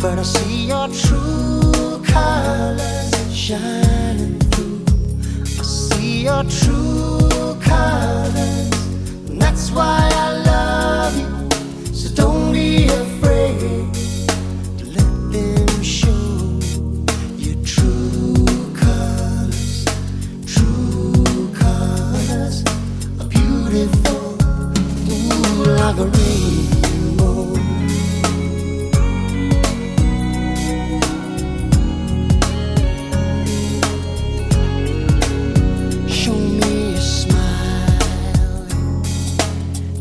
but I see your true colors shining through. I see your true colors, and that's why I love you. So don't be afraid to let them show your true colors. True colors are beautiful, ooh, like a rainbow. Show me a smile.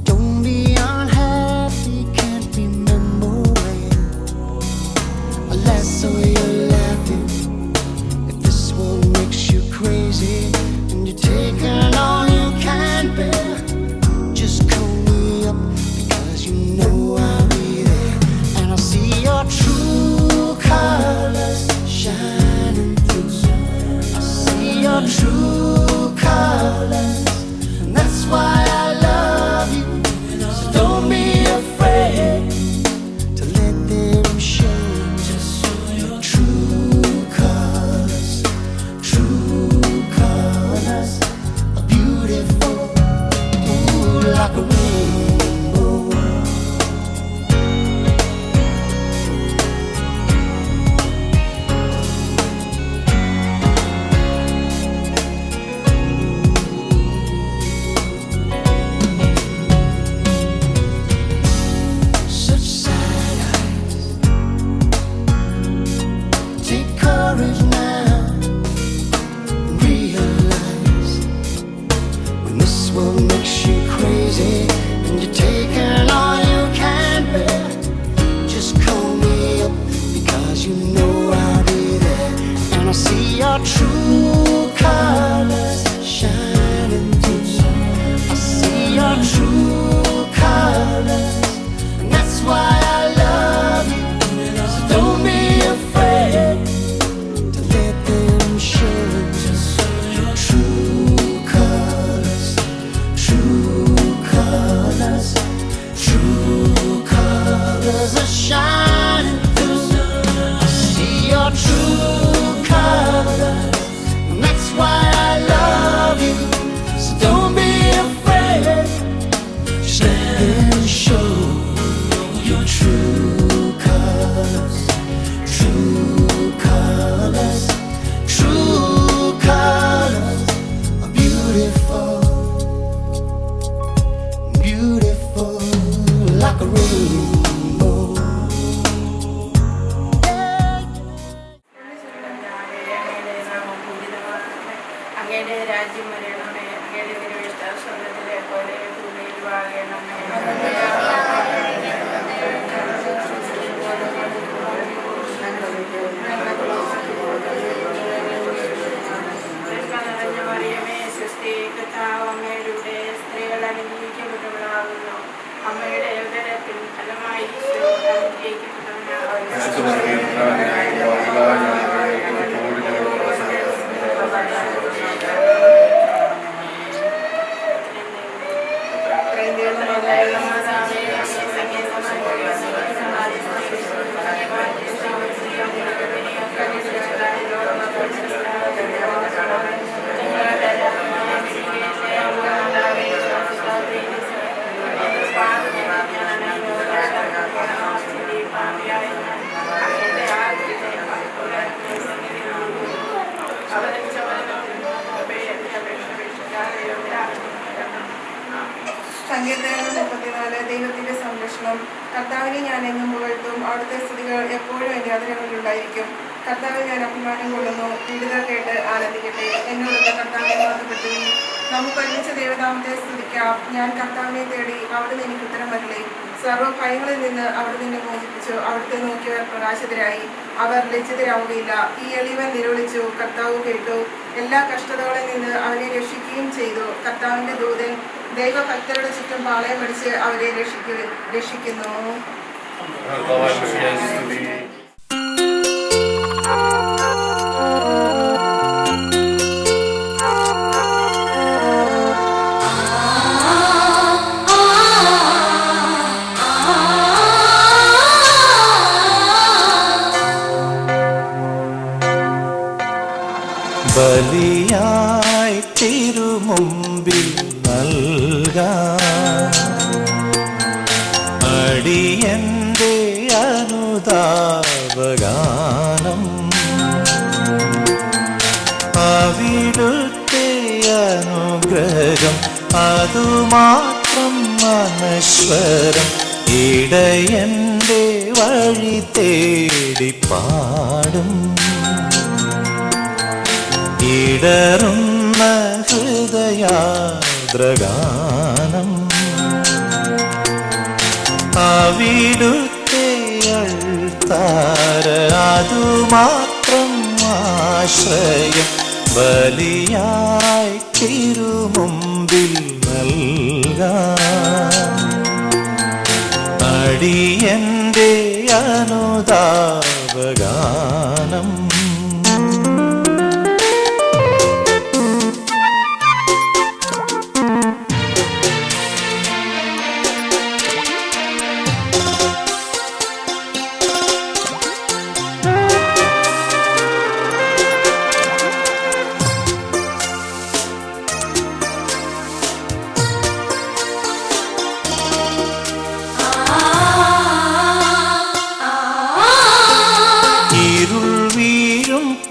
Don't be unhappy, can't remember when. Unless so you're laughing. If this world makes you crazy and you're taking all you can bear, just call me up because you know I'll be there. And I see your true colors shining through. I see your true colors, and that's why I love you. So don't be afraid to let them show your true colors. True colors are beautiful, ooh, like a rainbow. Such sad eyes. Take courage now and realize when this world makes you crazy and you're taking all you can bear, just call me up because you know I'll be there. And I see your true colors shining through. I see your true colors, and that's why I love you. So don't be afraid to let them show your true colors. True colors. True colors are shining through. I see your true colors, and that's why I love you. So don't be afraid, just let them show your true colors. True colors. True colors are beautiful, beautiful, like a rainbow. അങ്ങയുടെ രാജ്യം വരണമേ, അങ്ങയുടെ തിരുവിഷ്ട സ്വർഗ്ഗത്തിലെ പോലെ ഭൂമിയിലും ആകണമേ. നിറഞ്ഞ മറിയമേ, സ്വസ്തി, കർത്താവ് അങ്ങയുടെ സ്ത്രീകൾ അനുഗ്രഹിക്കപ്പെട്ടവളാകുന്നു. അമ്മയുടെ ഉദരത്തിൻ ഫലമായി ഈശോ സങ്കീർത്തനങ്ങൾ 34. ദൈവത്തിന്റെ സംരക്ഷണം. കർത്താവിനെ ഞാൻ എങ്ങും പുകഴ്ത്തും, അവിടുത്തെ സ്തുതികൾ എപ്പോഴും എൻ്റെ അതിരങ്ങളിലുണ്ടായിരിക്കും. കർത്താവിൽ ഞാൻ അഭിമാനം കൊള്ളുന്നു, വിടുതൽ കേട്ട് ആനന്ദിക്കട്ടെ. എന്നോടുള്ള കർത്താവിനെ വാഴ്ത്തപ്പെടുകയും നമുക്ക് ഒരുമിച്ച് ദൈവനാമത്തെ സ്തുതിക്കാം. ഞാൻ കർത്താവിനെ തേടി, അവിടുന്ന് എനിക്ക് ഉത്തരം വരില്ലേ. സർവ്വ ഭയങ്ങളിൽ നിന്ന് അവിടെ നിന്നെ മോചിപ്പിച്ചു. അവിടുത്തെ നോക്കിയവർ പ്രകാശിതരായി, അവർ ലജ്ജിതരാവുകയില്ല. ഈ എളിവൻ നിരോളിച്ചു, കർത്താവ് കേട്ടു. എല്ലാ കഷ്ടതകളിൽ നിന്ന് അവരെ രക്ഷിക്കുകയും ചെയ്തു. കർത്താവിന്റെ ദൂതൻ ദൈവഭക്തരുടെ ചുറ്റും പാളയമടിച്ച് അവരെ രക്ഷിക്കുന്നു. ബലിയായി തിരുമുമ്പിൽ നൽകാം. അടിയന്റെ അനുതാപഗാനം അവിടുത്തെ അനുഗ്രഹം അതുമാത്രം അനശ്വരം. ഇടയന്റെ വഴി തേടി പാടും ഇടറുന്ന ഹൃദയാദ്രഗാനം അവിടുത്തെ അൾത്താര അതുമാത്രം ആശ്രയം. ബലിയായി തിരുമുമ്പിൽ നൽകാം. അടിയന്റെ അനുതാപഗാനം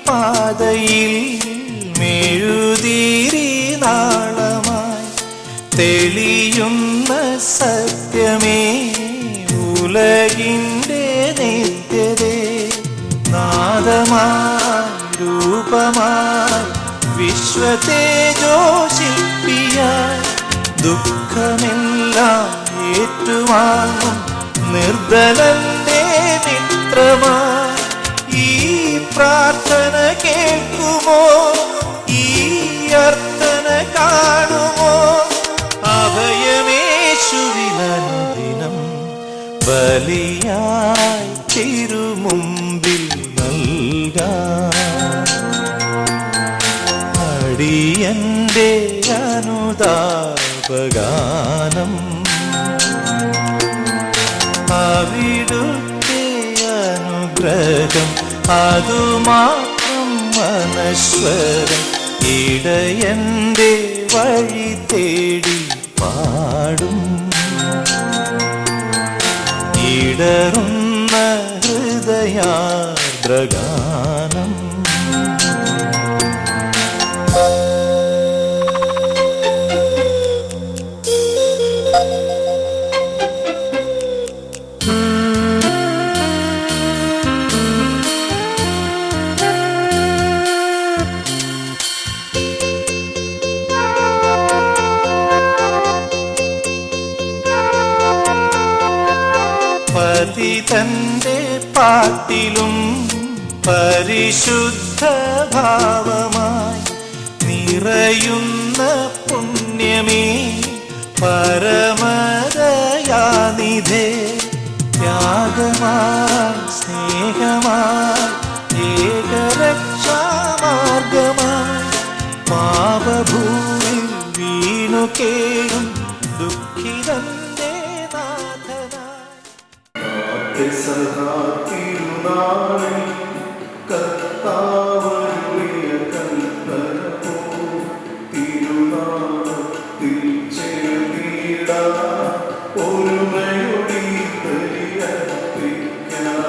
പാതയിൽ മെഴുതിരി നാളമായി തെളിയുന്ന സത്യമേ ഉലകിൻ്റെ നിത്യതേ. നാദമായി രൂപമായി വിശ്വതേജോശില്പിയായി ദുഃഖമെല്ലാം ഏറ്റുവാങ്ങും നിർദ്ദലന്റെ മിത്രമായി ഈ പ്രാർത്ഥന കേൾക്കുമോ? ഈ അർത്ഥന കാണുമോ? അഭയമേശുവിനനുദിനം ബലിയായി തിരുമുമ്പിൽ നൽകാം. അടിയന്റെ അനുതാപഗാനം അവിടുത്തെ അനുഗ്രഹം അതുമാത്രം അനശ്വരം. ഇടയന്റെ വഴി തേടി പാടും ഇടറുന്ന ഹൃദയാദ്രഗാനം പതിതന്റെ പാട്ടിലും പരിശുദ്ധ ഭാവമായി നിറയുന്ന പുണ്യമേ പരമദയാനിധേ. ത്യാഗമായി സ്നേഹമായി ഏകരക്ഷാമാർഗമായി പാപഭൂമിൽ വീണു കേഴും ദുഃഖിതന്റെ നാഥനായി സഹാത്തിരുനാളിൽ കർത്താവരുളിയ കൽപ്പന പോ തിരുനാളത്തിൽ ചേർന്നിടാം ഒരുമയോടി ബലിയർപ്പിക്കാം.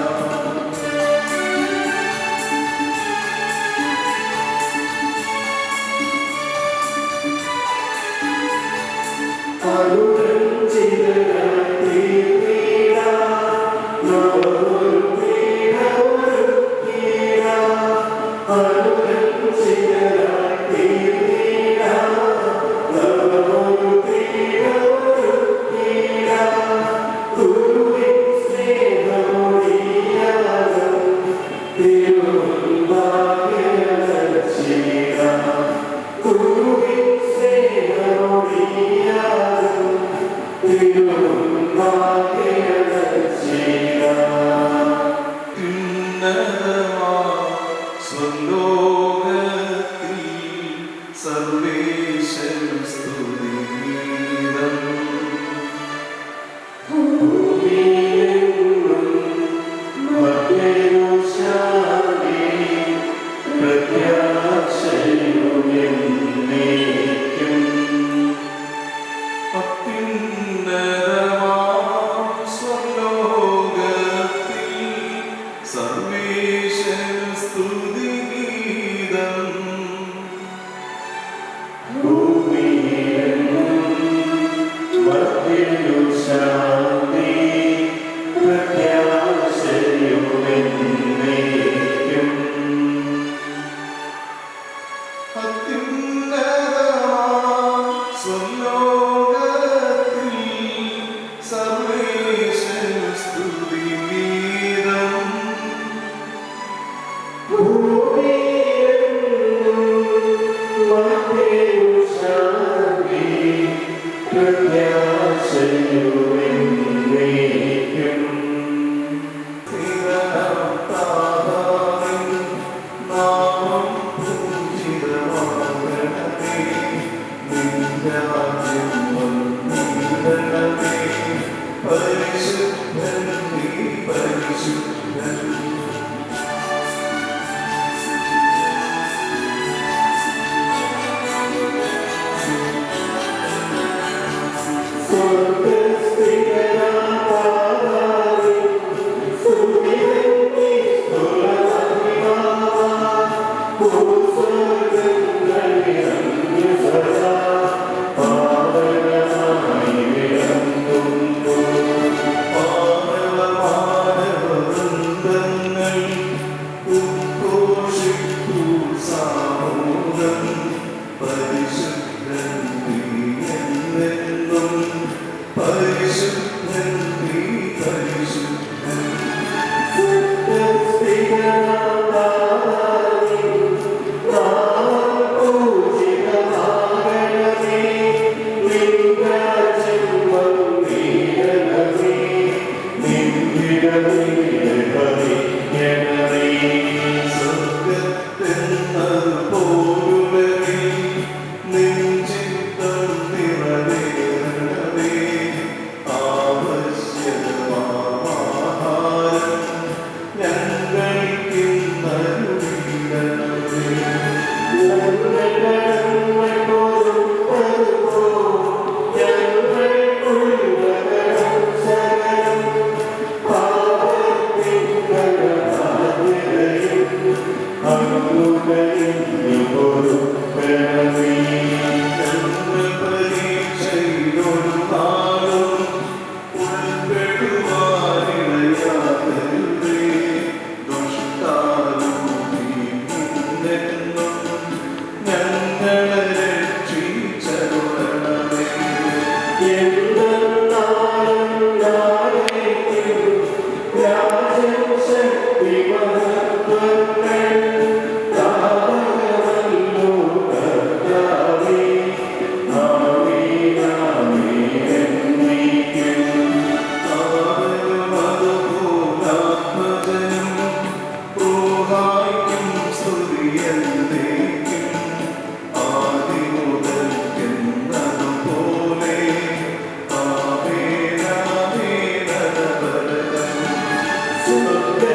Thank you.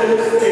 പരിപാവന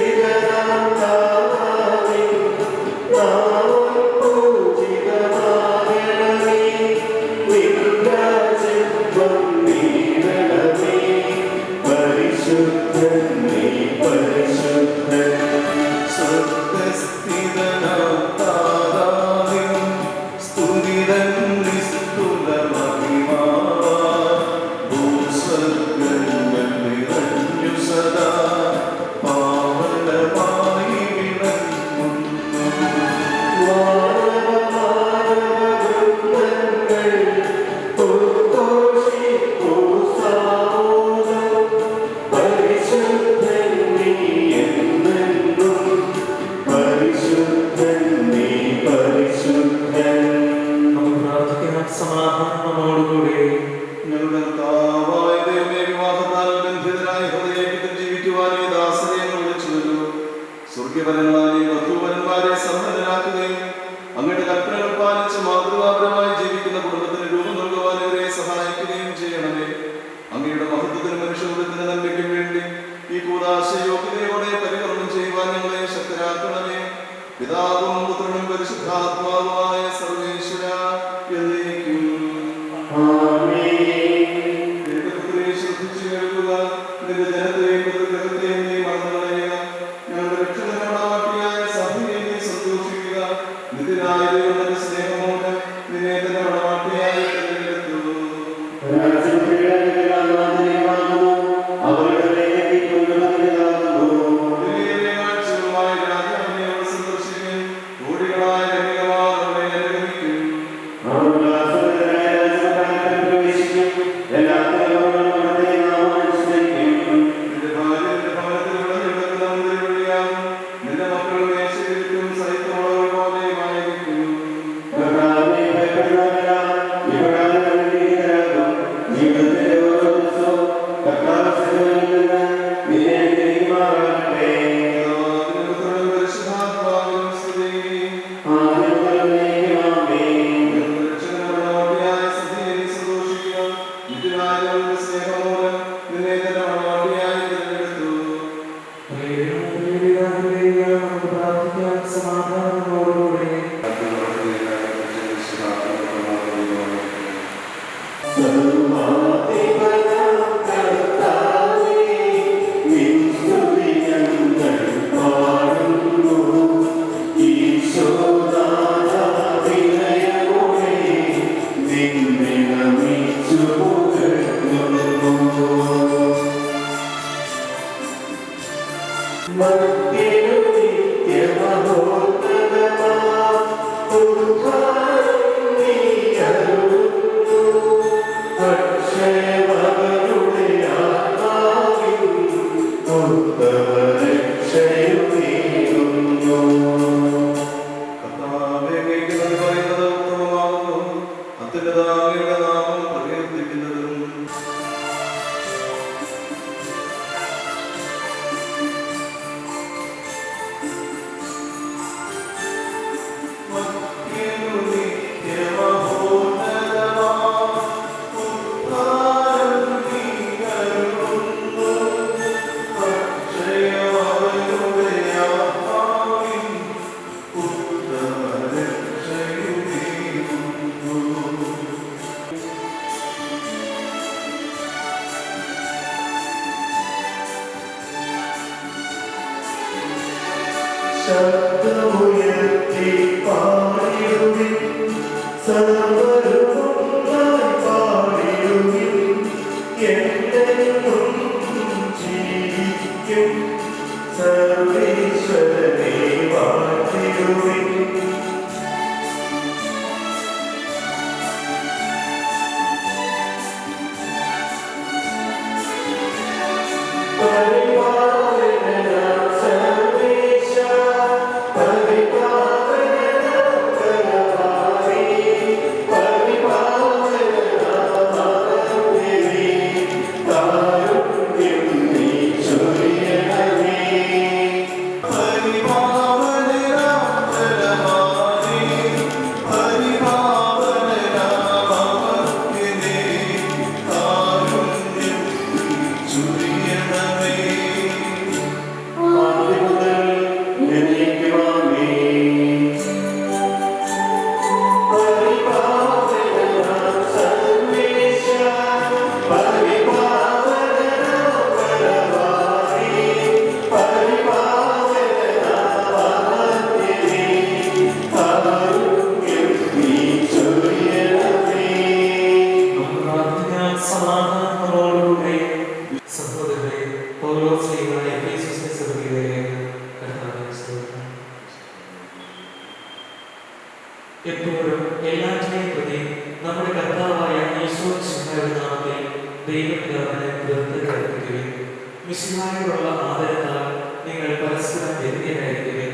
മിശിഹായോടുള്ള ആദരത്താൽ നിങ്ങൾ പരസ്പരം വിധേയരായിരിക്കുവിൻ.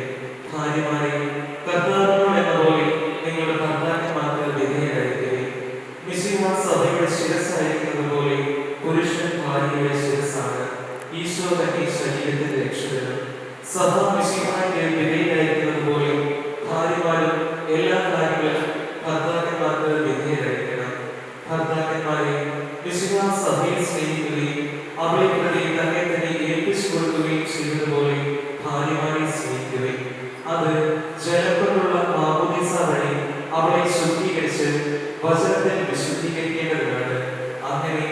ഭാര്യമാരെ കർത്താവിനോട് എന്ന പോലെ നിങ്ങളുടെ ഭർത്താക്കന്മാർക്ക് വിധേയരായിരിക്കുവിൻ. മിശിഹ സഭയുടെ ശിരസ്സായിരിക്കുന്നത് പോലെ പുരുഷൻ ഭാര്യയുടെ ശിരസ്സാണ്. ഈശോ തന്നെ ശരീരത്തിന്റെ രക്ഷകനും. സഭ മിശിഹായ്ക്ക് വിധേയരായിരിക്കുന്നത് പോലെ ഭാര്യമാരും എല്ലാ കാര്യങ്ങളും ഭർത്താക്കന്മാർക്ക് വിധേയരായിരിക്കണം. ഭർത്താക്കന്മാരെ മിശിഹ സഭയെ സ്നേഹിക്കുകയും അവളെ പ്രതി തന്നെ തന്നെ ഏൽപ്പിച്ചു കൊടുക്കുകയും ചെയ്തതുപോലെ ഭാര്യമാരെ സ്നേഹിക്കുകയും അത് ജലക്കൊണ്ടുള്ള മാമോദീസ വഴി അവളെ ശുദ്ധീകരിച്ച് വചനത്തിൽ വിശുദ്ധീകരിക്കേണ്ടതാണ്. അങ്ങനെ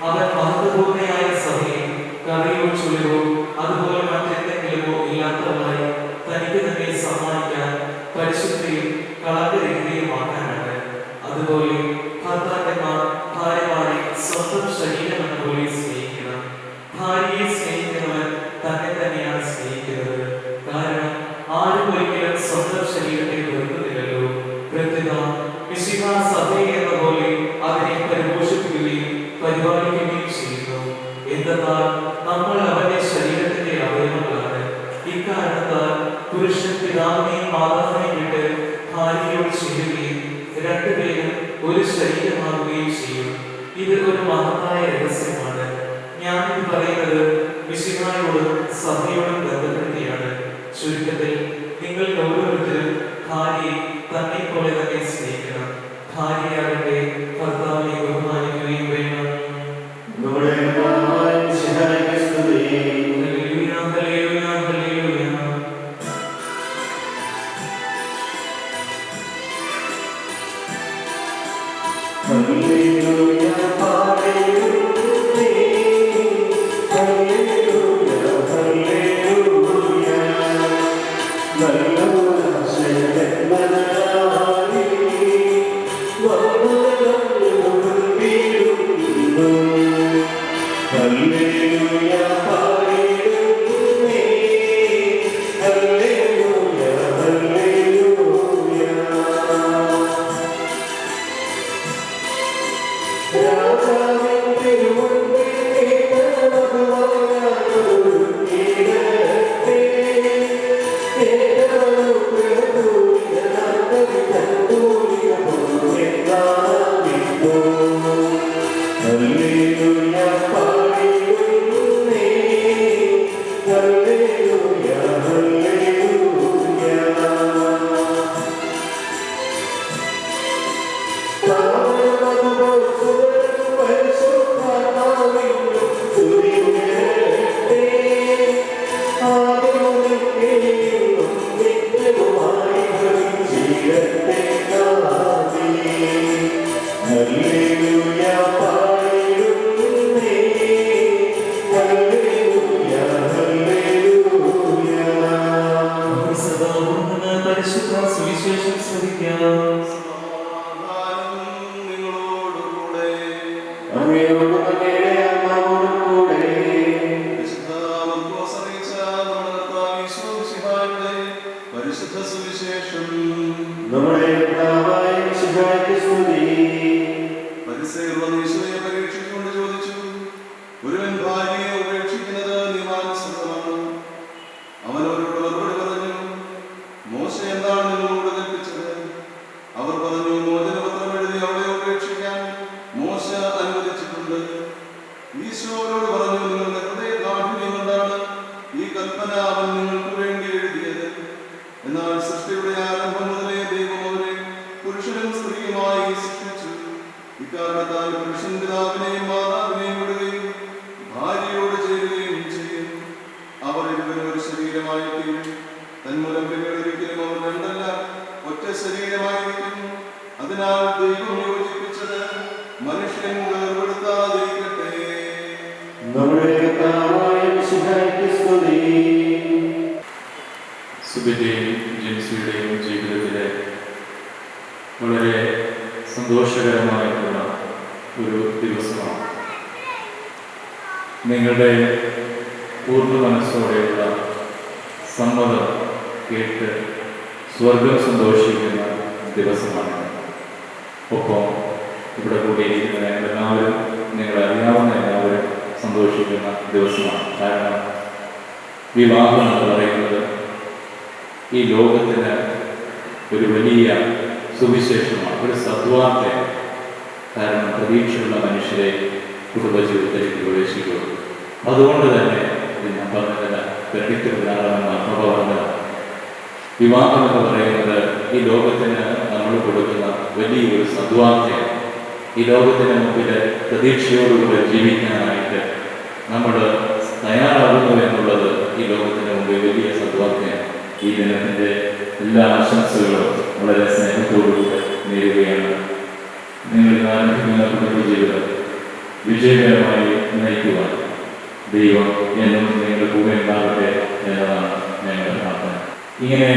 അവൻ മഹത്വപൂർണ്ണയായ സഭയെ കറിയോ ചുളിവോ അതുപോലെ മറ്റെന്തെങ്കിലുമോ ഇല്ലാത്തവരായി തനിക്ക് തന്നെ സമ്മാനിക്കാൻ പരിശുദ്ധിയും കളങ്കരഹിതയുമാക്കാനാണ്. അതുപോലെ ഭർത്താക്കന്മാർ ഭാര്യമാരെ സ്വന്തം ശരീരം എന്ന പോലെ സ്നേഹിക്കണം. ഭാര്യയെ സ്നേഹിക്കുന്നവൻ തന്നെ തന്നെയാണ് സ്നേഹിക്കുന്നത്. കാരണം ആരും ഒരിക്കലും സ്വന്തം ശരീരത്തെ വെറുക്കുന്നില്ലല്ലോ. പ്രത്യേക മിശിഹ സഭയെ എന്ന പോലെ അതിനെ പരിപോഷിപ്പിക്കുകയും പരിപാലിക്കുകയും ചെയ്യുന്നു. എന്തെന്നാൽ നമ്മൾ അവന്റെ ശരീരത്തിന്റെ അവയവങ്ങളാണ്. ഇക്കാരണത്താൽ പുരുഷൻ പിതാവിനെയും മാതാവിനെയും വിട്ട് ഭാര്യയോട് ചേരുകയും രണ്ടുപേരും ഒരു ശരീരമാകുകയും ചെയ്യും. ഇത് ഒരു മഹത്തായ രഹസ്യമാണ്. ഞാനിത് പറയുന്നത് മിശിഹായോടും സഭയോടും ബന്ധപ്പെടുത്തിയാണ്. ചുരുക്കത്തിൽ നിങ്ങൾ ഓരോരുത്തരും ഭാര്യയെ തന്നെ പോലെ തന്നെ സ്നേഹിക്കണം. ഭാര്യയാകട്ടെ ഭർത്താവിനെ ബഹുമാനിക്കുകയും വേണം. Hallelujah, hallelujah, hallelujah. സുവിശേഷം ശ്രദ്ധിക്കാം. പരിശുദ്ധ സുവിശേഷം. പരിസേയർ വന്ന് യേശുവിനെ പരീക്ഷിച്ചുകൊണ്ട് ചോദിച്ചു, ഒരുവൻ ഭാര്യയെ ഉപേക്ഷിക്കുന്നത് നിയമാനുസൃതമാണോ? അവൻ അവരോട് മറുപടി പറഞ്ഞു, മോശ എന്താണ് നിങ്ങളോട് കൽപ്പിച്ചത്? അവർ പറഞ്ഞു, മോചനപത്രം എഴുതി അവളെ ഉപേക്ഷിക്കാൻ മോശ അനുവദിച്ചിട്ടുണ്ട്. ഈശോ അവരോട് പറഞ്ഞു, നിങ്ങളുടെ ഹൃദയകാഠിന്യം കൊണ്ടാണ് ഈ കൽപ്പന അവൻ നിങ്ങൾക്ക് വേണ്ടി എഴുതിയത്. എന്നാൽ സൃഷ്ടിയുടെ ആരംഭം മുതലേ ദൈവം അവരെ പുരുഷനും സ്ത്രീയുമായി സൃഷ്ടിച്ചു. ഇക്കാരണത്താൽ പുരുഷൻ പിതാവിനെയും മാതാവിനെയും വിടുകയും ഭാര്യയോട് ചേരുകയും ചെയ്യും. അവർ ഇരുവരും ഒരു ശരീരമായി തീരും. തന്മൂലം പിന്നീട് ഒരിക്കലും അവർ രണ്ടല്ല, ഒറ്റ ശരീരമായിരിക്കും. അതിനാൽ ദൈവം യോജിപ്പിച്ചത് മനുഷ്യൻ വേർപെടുത്താതിരിക്കട്ടെ. സുബിന്റെയും ജിൻസിയുടെയും ജീവിതത്തിലെ വളരെ സന്തോഷകരമായിട്ടുള്ള ഒരു ദിവസമാണ്. നിങ്ങളുടെ പൂർണ്ണ മനസ്സോടെയുള്ള സമ്മതം കേട്ട് സ്വർഗം സന്തോഷിക്കുന്ന ദിവസമാണ്. ഒപ്പം ഇവിടെ കൂടിയിരിക്കുന്ന ഞങ്ങളെല്ലാവരും, നിങ്ങളറിയാവുന്ന എല്ലാവരും സന്തോഷിക്കുന്ന ദിവസമാണ്. കാരണം വിവാഹം എന്ന് പറയുന്നത് ഈ ലോകത്തിന് ഒരു വലിയ സുവിശേഷമാണ്, ഒരു സദ്വാർത്തയാണ്. കാരണം പ്രതീക്ഷയുള്ള മനുഷ്യരെ കുടുംബജീവിതത്തിലേക്ക് പ്രവേശിക്കുക. അതുകൊണ്ട് തന്നെ ഞാൻ പറഞ്ഞതിന് വ്യക്തിത്വ ഉദാഹരണം അമ്മ പറഞ്ഞത്, വിവാഹം എന്ന് പറയുന്നത് ഈ ലോകത്തിന് നമ്മൾ കൊടുക്കുന്ന വലിയൊരു സദ്വാർത്തയാണ്. ഈ ലോകത്തിന് മുമ്പിൽ പ്രതീക്ഷയോടുകൂടെ ജീവിക്കാനായിട്ട് നമ്മൾ തയ്യാറാകുന്നു എന്നുള്ളത് ഈ ലോകത്തിന് മുമ്പിൽ വലിയ സദ്വാർത്തയാണ്. ഈ ദിനത്തിൻ്റെ എല്ലാ ആശംസകളും വളരെ സ്നേഹത്തോടുകൂടെ നേരുകയാണ്. നിങ്ങൾ ആരംഭിക്കുന്ന കുടുംബജീവിതം വിജയകരമായി നയിക്കുവാൻ ദൈവം എന്നും നിങ്ങളുടെ കൂടെ ഉണ്ടാകട്ടെ എന്നതാണ് ഞങ്ങളുടെ പ്രാർത്ഥന. ഇങ്ങനെ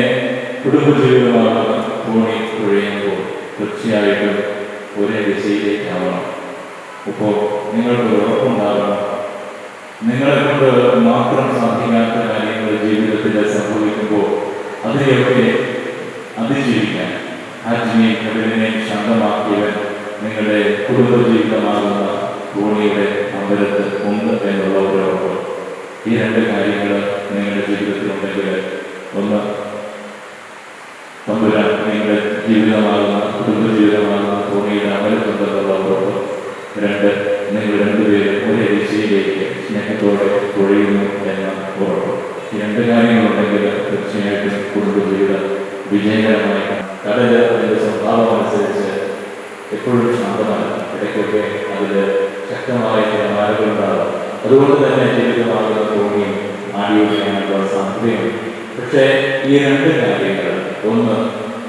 കുടുംബജീവിതമാകുന്ന തോണി തുഴയുമ്പോൾ തീർച്ചയായിട്ടും ഒരേ ദിശയിലേക്കാവണം. അപ്പോൾ നിങ്ങൾക്ക് ഉറപ്പുണ്ടാകണം, നിങ്ങളെ കൊണ്ട് മാത്രം സാധിക്കാത്ത കാര്യങ്ങൾ ജീവിതത്തിൽ സംഭവിക്കുമ്പോൾ അതിനെയൊക്കെ അതിജീവിക്കാൻ ആജ്ഞയെ കടലിനെ ശാന്തമാക്കിയവൻ നിങ്ങളുടെ കുടുംബജീവിതമാകുന്ന തോണിയുടെ അമ്പലത്ത് ഉണ്ട് എന്നുള്ള ഒരു ഉറപ്പ്. ഈ രണ്ട് കാര്യങ്ങൾ നിങ്ങളുടെ ജീവിതത്തിലുണ്ടെങ്കിൽ, ഒന്ന് തമ്പുരാൻ നിങ്ങളുടെ ജീവിതമാകുന്ന കുടുംബജീവിതമാകുന്ന തോണിയുടെ അമ്പലത്തുണ്ടെന്നുള്ള ഉറപ്പ്, രണ്ട് നിങ്ങൾ രണ്ടുപേരും ഒരേ ദിശയിലേക്ക് സ്നേഹത്തോടെ തുഴയുന്നു എന്ന ഉറപ്പ്. ഈ രണ്ട് കാര്യങ്ങളുണ്ടെങ്കിൽ തീർച്ചയായിട്ടും കുടുംബജീവിതം വിജയകരമായി. കടല് അതിൻ്റെ സ്വഭാവം അനുസരിച്ച് എപ്പോഴും ശാന്തമാണ്, ഇടയ്ക്കൊക്കെ അതിൽ ശക്തമായ തിരമാലകളുണ്ടാകും. അതുകൊണ്ട് തന്നെ ജീവിതമാകുന്ന തോണിയും ആടിയൊക്കെയാണുള്ള സാധ്യതയുണ്ട്. പക്ഷേ ഈ രണ്ട് കാര്യങ്ങൾ, ഒന്ന്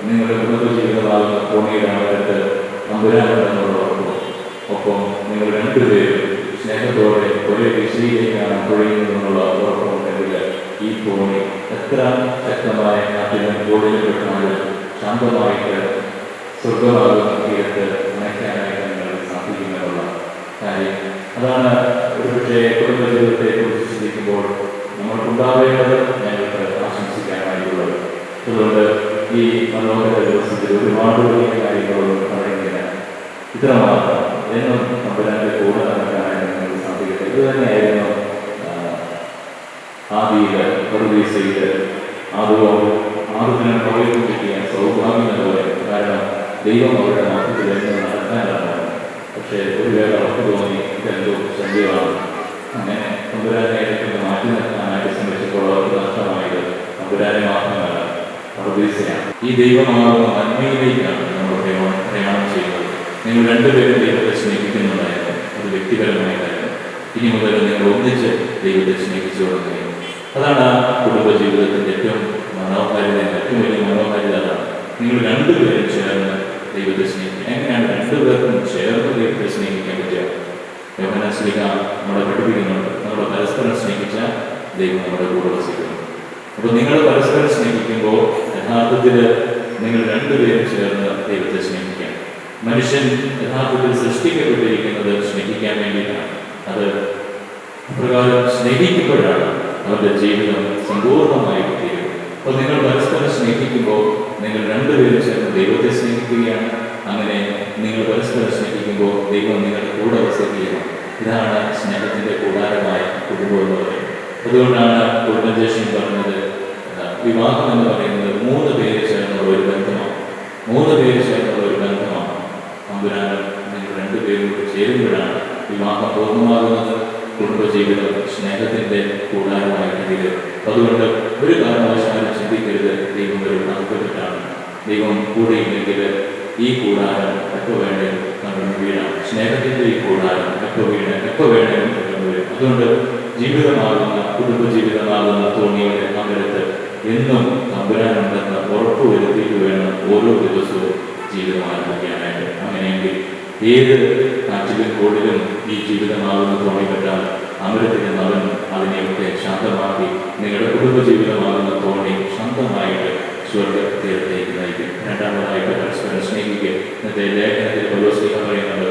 നിങ്ങളുടെ കുടുംബജീവിതമാകുന്ന തോണിയുടെ ആളുകൾക്ക് നമ്പുരാനുണ്ടെന്നുള്ള ഉറപ്പ്, ഒപ്പം നിങ്ങൾ രണ്ടുപേരും സ്നേഹത്തോടെ ഒരേ ദിശയിലേക്കാണ് തുഴയുന്നതെന്നുള്ള ഉറപ്പുണ്ടെങ്കിൽ ഈ തോണി എത്ര ശക്തമായ കാറ്റിലും തോളിലും പെട്ടാലും ശാന്തമായിട്ട് സ്വർഗമാകുന്ന തീരത്ത് അണയ്ക്കാനായിട്ട് നിങ്ങൾക്ക് സാധിക്കുമെന്നുള്ള കാര്യം. അതാണ് ഒരുപക്ഷെ കുടുംബജീവിതത്തെ കുറിച്ച് ചിന്തിക്കുമ്പോൾ നമ്മൾക്കുണ്ടാവേണ്ടത് ഞങ്ങൾക്ക് ആശംസിക്കാനായിട്ടുള്ളത്. അതുകൊണ്ട് ഈ മനോഹര ദിവസത്തിൽ ഒരുപാട് വലിയ കാര്യങ്ങളൊന്നും പറയുന്നില്ല. ഇത്രമാത്രം എന്നും തമ്പുരാന്റെ കൂടെ നടക്കാനായിട്ട് നിങ്ങൾക്ക് സാധിക്കട്ടെ. ഇത് തന്നെയായിരുന്നു ആദിയില് പറുദീസയില് ആദ്യം പ്രവേശിപ്പിക്കുക സൗഭാഗ്യം എന്ന് പറയുന്നത്. കാരണം ദൈവം അവരുടെ മധ്യത്തിൽ എന്നും നടക്കാനാണ്. പക്ഷേ ഒരു വേള അവർക്ക് തോന്നി ഇതെന്തോ ശല്യമാണ്. അങ്ങനെ തമ്പുരാനെ ഇടയ്ക്ക് മാറ്റി നിർത്താനായിട്ട് ശ്രമിച്ചപ്പോൾ അവർക്ക് നഷ്ടമായത് തമ്പുരാനെ മാത്രമല്ല, പറുദീസയാണ്. ഈ ദൈവമാകുന്ന നന്മയിലേക്കാണ് നമ്മൾ പ്രയാണം ചെയ്യുന്നത്. നിങ്ങൾ രണ്ടുപേരും ദൈവത്തെ സ്നേഹിക്കുന്നുണ്ടായിരുന്നു, അത് വ്യക്തിപരമായ കാര്യം. ഇനി മുതൽ നിങ്ങൾ ഒന്നിച്ച് ദൈവത്തെ സ്നേഹിച്ചു തുടങ്ങുകയും, അതാണ് കുടുംബജീവിതത്തിൻ്റെ ഏറ്റവും മനോഹാരിത. ഏറ്റവും വലിയ മനോഹാരിത അതാണ്. നിങ്ങൾ രണ്ടുപേരും ചേർന്ന് ദൈവത്തെ സ്നേഹിക്കുക. എങ്ങനെയാണ് രണ്ടുപേർക്കും ചേർന്ന് ദൈവത്തെ സ്നേഹിക്കാൻ പറ്റുക? യോഹന്നാൻ ശ്ലീഹ നമ്മളെ പഠിപ്പിക്കുന്നുണ്ട്, നമ്മൾ പരസ്പരം സ്നേഹിച്ചാൽ ദൈവം നമ്മുടെ കൂടെ വസിക്കുന്നു. അപ്പോൾ നിങ്ങൾ പരസ്പരം സ്നേഹിക്കുമ്പോൾ യഥാർത്ഥത്തിൽ നിങ്ങൾ രണ്ടുപേരും ചേർന്ന് ദൈവത്തെ സ്നേഹിക്കാം. മനുഷ്യൻ യഥാർത്ഥത്തിൽ സൃഷ്ടിക്കപ്പെട്ടിരിക്കുന്നത് സ്നേഹിക്കാൻ വേണ്ടിയിട്ടാണ്. അത് പ്രകാരം സ്നേഹിക്കുമ്പോഴാണ് അവരുടെ ജീവിതം സമ്പൂർണ്ണമായി തീരും. അപ്പോൾ നിങ്ങൾ പരസ്പരം സ്നേഹിക്കുമ്പോൾ നിങ്ങൾ രണ്ടുപേരും ചേർന്ന് ദൈവത്തെ സ്നേഹിക്കുകയാണ്. അങ്ങനെ നിങ്ങൾ പരസ്പരം സ്നേഹിക്കുമ്പോൾ ദൈവം നിങ്ങളുടെ കൂടെ വസിക്കുകയാണ്. ഇതാണ് സ്നേഹത്തിൻ്റെ കൂടാരമായ കുടുംബം എന്ന് പറയുന്നത്. അതുകൊണ്ടാണ് കുടുംബജേഷൻ പറഞ്ഞത്, വിവാഹം എന്ന് പറയുന്നത് 3 പേര് ചേർന്നുള്ള ഒരു ബന്ധമാണ്. 3 പേര് ചേർന്നുള്ള ഒരു ബന്ധമാണ്. തമ്പുരാനും നിങ്ങൾ രണ്ടുപേരും കൂടി ചേരുമ്പോഴാണ് വിവാഹം പൂർണ്ണമാകുന്നത്. കുടുംബജീവിതം സ്നേഹത്തിൻ്റെ കൂടാരമായിട്ടെങ്കിൽ അതുകൊണ്ട് ഒരു കാരണവശാലും ചിന്തിക്കരുത് ദൈവം ഒരു താല്പര്യത്തിലാണ്. ദൈവം കൂടെയില്ലെങ്കിൽ ഈ കൂടാരം എപ്പോൾ വേണേലും നമ്മുടെ വീടാണ്. സ്നേഹത്തിൻ്റെ ഈ കൂടാരം എപ്പോൾ വേണേലും വരും. അതുകൊണ്ട് ജീവിതമാകുന്ന കുടുംബജീവിതമാകുന്ന തോണിയുടെ അകലത്ത് എന്നും തമ്പുരാനുണ്ടെന്ന് ഉറപ്പുവരുത്തിയിട്ട് വേണം ഓരോ ദിവസവും ജീവിതം ആരംഭിക്കാനായിട്ട്. അങ്ങനെയെങ്കിൽ ഏത് കാറ്റിലും കോടിലും ഈ ജീവിതമാകുന്ന തോണി കെട്ടാൽ അമരത്തിന് അവൻ അതിനെയൊക്കെ ശാന്തമാക്കി നിങ്ങളുടെ കുടുംബജീവിതമാകുന്ന തോണി ശാന്തമായിട്ട് സ്വർഗതീരത്തേക്ക് നയിക്കും. രണ്ടാമതായിട്ട് പരസ്പരം സ്നേഹിക്കുക. ഇന്നത്തെ ലേഖനത്തിൽ പൗലോസ് പറയുന്നത്,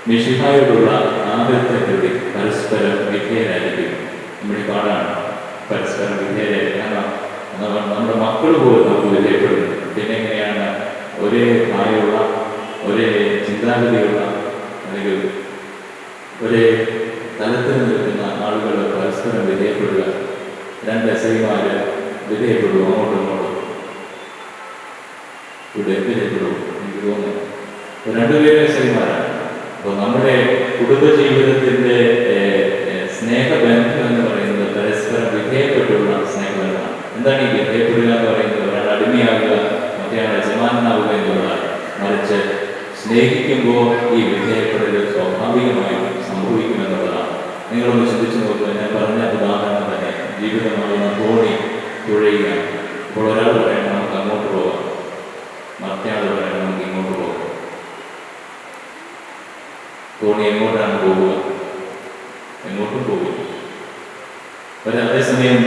മിശിഹായോടുള്ള ആദരത്തെ പ്രതി പരസ്പരം വിധേയരായിരിക്കും. നമ്മുടെ പാടാണ് പരസ്പരം വിധേയരായിരിക്കും. കാരണം നമ്മുടെ മക്കൾ പോലും നമുക്ക് വിധേയപ്പെടുന്നു. പിന്നെ എങ്ങനെയാണ് ഒരേ പ്രായമുള്ള ഒരേ ചിന്താഗതിയുള്ള അല്ലെങ്കിൽ ഒരേ തലത്തിൽ എസ്ഐമാര് വിധേയപ്പെടും, അങ്ങോട്ടും ഇങ്ങോട്ടും ഇവിടെ വിധേയപ്പെടും. എനിക്ക് തോന്നുന്നു രണ്ടുപേരും എസ്ഐമാരാണ്. അപ്പോൾ നമ്മുടെ കുടുംബജീവിതത്തിൻ്റെ സ്നേഹബന്ധം എന്ന് പറയുന്നത് പരസ്പരം വിധേയപ്പെട്ടുള്ള സ്നേഹബന്ധമാണ്. എന്താണ് ഈ വിധേയപ്പെടുക എന്ന് പറയുന്നത്? ഒരാൾ അടിമയാകുക, മറ്റേയാൾ യജമാനാവുക എന്നുള്ളതാണ്. മറിച്ച് സ്നേഹിക്കുമ്പോൾ ഈ വിധേയപ്പെടൽ സ്വാഭാവികമായും സംഭവിക്കുമെന്നുള്ളതാണ്. നിങ്ങളൊന്ന് ചിന്തിച്ചു നോക്കുക. ഞാൻ പറഞ്ഞ ഉദാഹരണം തന്നെ ജീവിതമാകുന്ന തോണി തുഴയുക. ഇപ്പോൾ ഒരാൾ പറയണം നമുക്ക് അങ്ങോട്ട് പോകാം, മറ്റേയാൾ പറയണം നമുക്ക് ഇങ്ങോട്ട് പോകാം. തോണി എങ്ങോട്ടാണ് പോവുക? എങ്ങോട്ടും പോവുക. അതേസമയം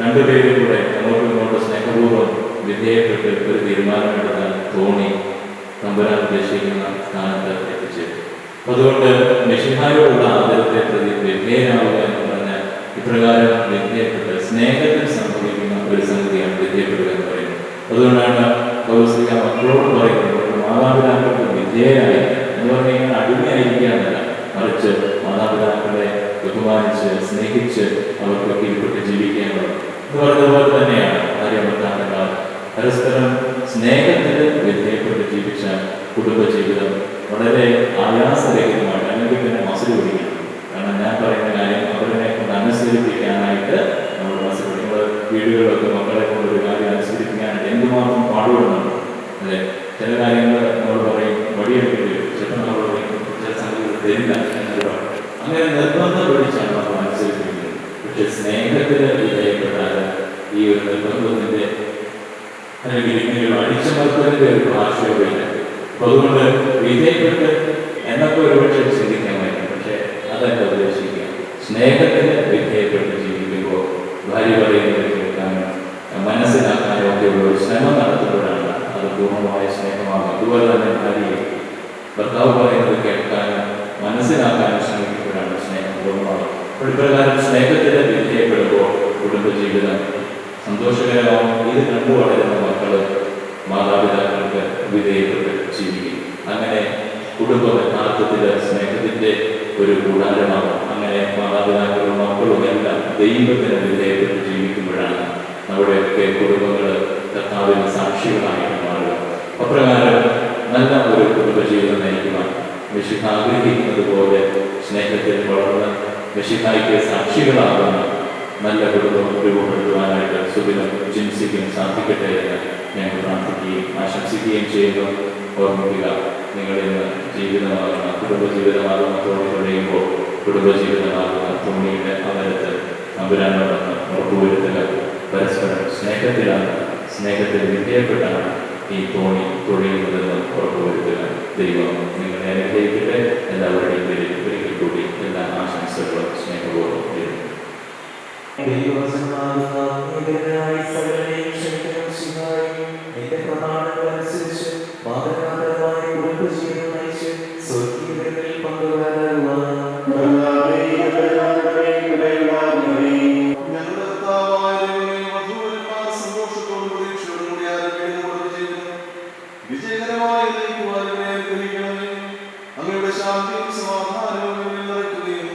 രണ്ടുപേരും കൂടെ അങ്ങോട്ടും ഇങ്ങോട്ടും സ്നേഹപൂർവ്വം വിധേയപ്പെട്ട് ഒരു തീരുമാനമെടുത്താൽ തോണി തമ്പുരാൻ ഉദ്ദേശിക്കുന്ന സ്ഥാനത്ത് എത്തിച്ചേരും. അതുകൊണ്ട് മിശിഹായോടുള്ള ആദരത്തെ പ്രതി വിധേയനാവുക എന്ന് പറഞ്ഞാൽ ഇപ്രകാരം വിധേയപ്പെട്ട് സ്നേഹത്തിൽ സംഭവിക്കുന്ന ഒരു സംഗതിയാണ് വിധേയപ്പെടുക എന്ന് പറയുന്നത്. അതുകൊണ്ടാണ് പൗലോസ് മക്കളോട് പറയുന്നത് മാതാപിതാക്കൾക്ക് വിധേയനായി എന്ന് പറഞ്ഞു കഴിഞ്ഞാൽ അടിമയായിരിക്കുക എന്നല്ല, മറിച്ച് മാതാപിതാക്കളെ ബഹുമാനിച്ച് സ്നേഹിച്ച് അവർക്ക് കീഴ്പ്പെട്ട് ജീവിക്കാനുള്ളത് എന്ന് പറഞ്ഞതുപോലെ തന്നെയാണ് ഭാര്യ-ഭർത്താക്കന്മാർ പരസ്പരം സ്നേഹത്തിൽ വിധേയപ്പെട്ട് ജീവിച്ച കുടുംബജീവിതം വളരെ ആയാസരഹിതമാണ്. അല്ലെങ്കിൽ പിന്നെ മസിൽ പിടിക്കണം. കാരണം ഞാൻ പറയുന്ന കാര്യം അവരെ കൊണ്ട് അനുസരിപ്പിക്കാനായിട്ട് നമ്മൾ മസിൽ പിടിക്കും. നമ്മൾ വീടുകളിലൊക്കെ മക്കളെ കൊണ്ട് ഒരു കാര്യം അനുസരിപ്പിക്കാനായിട്ട് എന്തുമാത്രം പാടുപെടുന്നുണ്ട്. അതെ, ചില കാര്യങ്ങൾ നമ്മൾ പറയും വടിയെടുക്കേണ്ടി വരും, ചിലപ്പോൾ നമ്മൾ പറയും ചില സംഗതികൾ തരില്ല എന്നൊരു പറയും. അങ്ങനെ നിർബന്ധം പിടിച്ചാണ് നമ്മൾ അനുസരിപ്പിക്കുന്നത്. പക്ഷെ സ്നേഹത്തിന് വിധേയപ്പെട്ടാൽ ഈ ഒരു നിർബന്ധത്തിന്റെ അല്ലെങ്കിൽ ഇങ്ങനെ അടിച്ചമർത്തലിന്റെ ഒരു ഭാഷയോടില്ല. അപ്പൊ അതുകൊണ്ട് വിധേയപ്പെട്ട് എന്നൊക്കെ ഒരുപക്ഷെ ചിന്തിക്കാമായിരുന്നു. പക്ഷെ അതെന്താ ഉദ്ദേശിക്കുക? സ്നേഹത്തിന് വിധേയപ്പെട്ട് ജീവിക്കുമ്പോൾ ഭാര്യ പറയുന്നത് കേൾക്കാനും മനസ്സിലാക്കാനും ഒക്കെയുള്ള ഒരു ശ്രമം നടത്തുമ്പോഴാണ് അത് പൂർണ്ണമായ സ്നേഹമാകും. അതുപോലെ തന്നെ ഭാര്യയെ ഭർത്താവ് പറയുന്നത് കേൾക്കാനും മനസ്സിലാക്കാനും ശ്രമിക്കുമ്പോഴാണ് സ്നേഹം പൂർണ്ണമാകും. അപ്പോൾ ഇപ്രകാരം സ്നേഹത്തിന് വിധേയപ്പെടുമ്പോൾ കുടുംബജീവിതം സന്തോഷകരമാവും. ഇത് കണ്ടു വളരുന്ന മക്കള് മാതാപിതാക്കൾക്ക് വിധേയപ്പെട്ട് ജീവിക്കും. അങ്ങനെ കുടുംബം യഥാർത്ഥത്തിൽ സ്നേഹത്തിന്റെ ഒരു കൂടാരമാകും. അങ്ങനെ മാതാപിതാക്കളും മക്കളും എല്ലാം ദൈവത്തിന് വിധേയപ്പെട്ട് ജീവിക്കുമ്പോഴാണ് നമ്മുടെയൊക്കെ കുടുംബങ്ങൾ കർത്താവിന് സാക്ഷികളായിട്ട് മാറുക. അപ്രകാരം നല്ല ഒരു കുടുംബജീവിതം നയിക്കുവാൻ മിശിഹ ആഗ്രഹിക്കുന്നത് പോലെ സ്നേഹത്തിൽ വളർന്ന് മിശിഹായ്ക്ക് സാക്ഷികളാകുന്ന നല്ല കുടുംബം രൂപപ്പെടുത്തുവാനായിട്ട് സുബിനും ജിൻസിക്കും സാധിക്കട്ടെ എന്ന് ഞങ്ങൾ പ്രാർത്ഥിക്കുകയും ആശംസിക്കുകയും ചെയ്യുന്നു. ഓർമ്മിക്കുക, നിങ്ങളിന്ന് ജീവിതമാകുന്ന കുടുംബജീവിതമാകുന്ന തോണി തുഴയുമ്പോൾ കുടുംബജീവിതമാകുന്ന തോണിയുടെ അവരത്ത് തമ്പുരാനോടൊന്ന് ഉറപ്പുവരുത്തുക. പരസ്പരം സ്നേഹത്തിലാണ്, സ്നേഹത്തിൽ വിധേയപ്പെട്ടാണ് ഈ തോണി തുഴയുന്നതെന്ന് ഉറപ്പുവരുത്തുക. ദൈവം നിങ്ങളെ അനുഗ്രഹിക്കട്ടെ. എല്ലാവരുടെയും പേരിൽ ഒരിക്കൽ കൂടി എല്ലാ ആശംസകളും സ്നേഹപൂർവ്വം നേരുന്നു. വിജയകരമായി നയിക്കുവാനും അനുഗ്രഹിക്കണമേ. അങ്ങയുടെ ശാന്തിയും സമാധാനവും നിറയ്ക്കുകയും